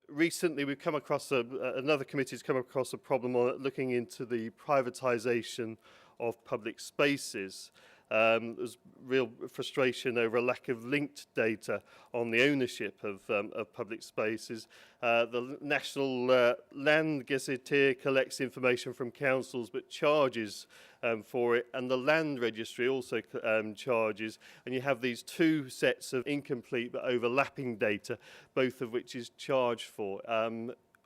Recently, we've come across another committee's come across a problem on looking into the privatisation of public spaces. There's real frustration over a lack of linked data on the ownership of public spaces. The National Land Gazetteer collects information from councils but charges for it, and the Land Registry also charges, and you have these two sets of incomplete but overlapping data, both of which is charged for.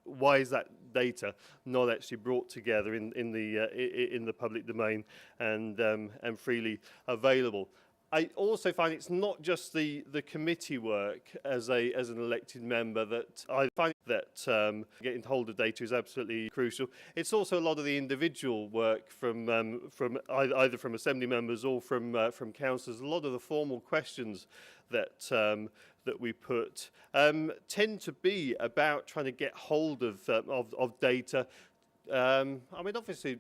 Why is that data not actually brought together in the public domain and freely available? I also find it's not just the committee work as an elected member that I find that getting hold of data is absolutely crucial. It's also a lot of the individual work from either from assembly members or from councillors. A lot of the formal questions that we put tend to be about trying to get hold of data. I mean, obviously,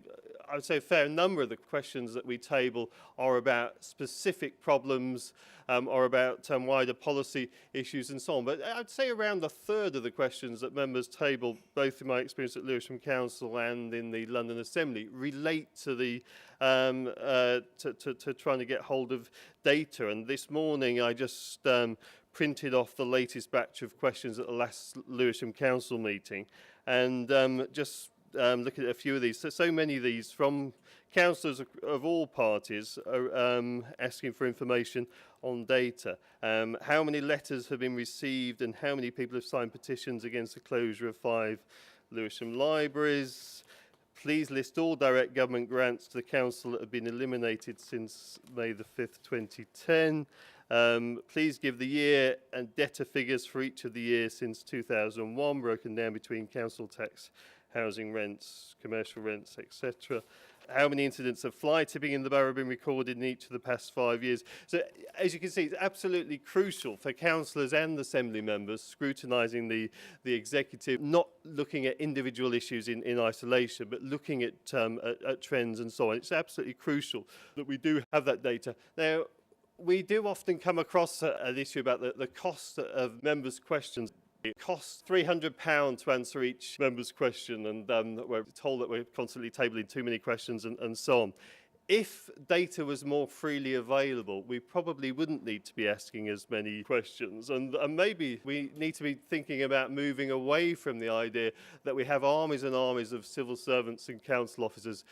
I would say a fair number of the questions that we table are about specific problems or about wider policy issues and so on. But I'd say around a third of the questions that members table, both in my experience at Lewisham Council and in the London Assembly, relate to the to trying to get hold of data. And this morning, I just printed off the latest batch of questions at the last Lewisham Council meeting, and just looking at a few of these. So many of these from councillors of all parties are asking for information on data. How many letters have been received and how many people have signed petitions against the closure of 5 Lewisham libraries? Please list all direct government grants to the council that have been eliminated since May the 5th, 2010. Please give the year and debtor figures for each of the years since 2001, broken down between council tax, housing rents, commercial rents, etc. How many incidents of fly tipping in the borough have been recorded in each of the past 5 years? So, as you can see, it's absolutely crucial for councillors and assembly members scrutinising the executive, not looking at individual issues in isolation, but looking at trends and so on. It's absolutely crucial that we do have that data. Now, we do often come across an issue about the cost of members' questions. It costs £300 to answer each member's question, and we're told that we're constantly tabling too many questions and so on. If data was more freely available, we probably wouldn't need to be asking as many questions. And maybe we need to be thinking about moving away from the idea that we have armies and armies of civil servants and council officers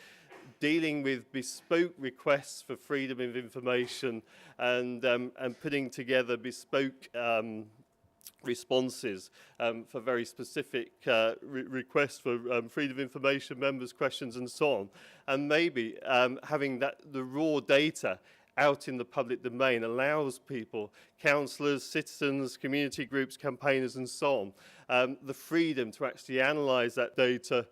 dealing with bespoke requests for freedom of information and putting together bespoke responses for very specific requests for freedom of information, members' questions and so on. And maybe having the raw data out in the public domain allows people, councillors, citizens, community groups, campaigners and so on, the freedom to actually analyse that data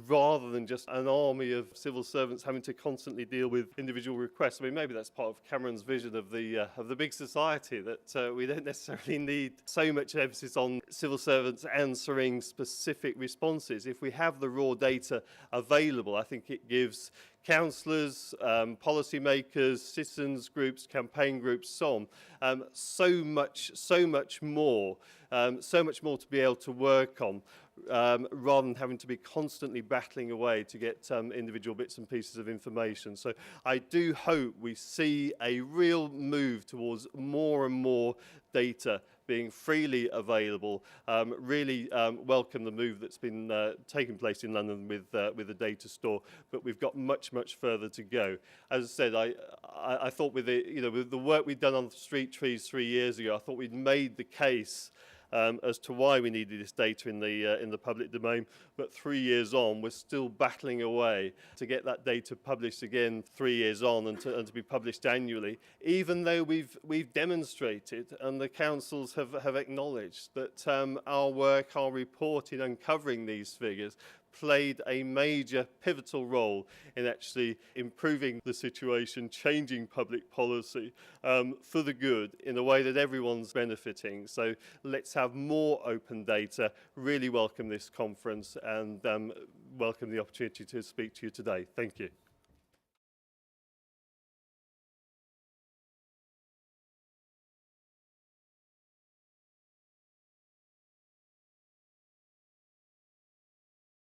rather than just an army of civil servants having to constantly deal with individual requests. I mean, maybe that's part of Cameron's vision of the big society, that we don't necessarily need so much emphasis on civil servants answering specific responses. If we have the raw data available, I think it gives councillors, policymakers, citizens groups, campaign groups, so on, so much more to be able to work on, rather than having to be constantly battling away to get individual bits and pieces of information. So I do hope we see a real move towards more and more data being freely available. Really welcome the move that's been taking place in London with the data store, but we've got much further to go. As I said, I thought with the work we'd done on street trees 3 years ago, I thought we'd made the case as to why we needed this data in the public domain, but 3 years on, we're still battling away to get that data published again 3 years on and to be published annually, even though we've demonstrated and the councils have acknowledged that our work, our report in uncovering these figures played a major pivotal role in actually improving the situation, changing public policy for the good in a way that everyone's benefiting. So let's have more open data. Really welcome this conference and welcome the opportunity to speak to you today. Thank you.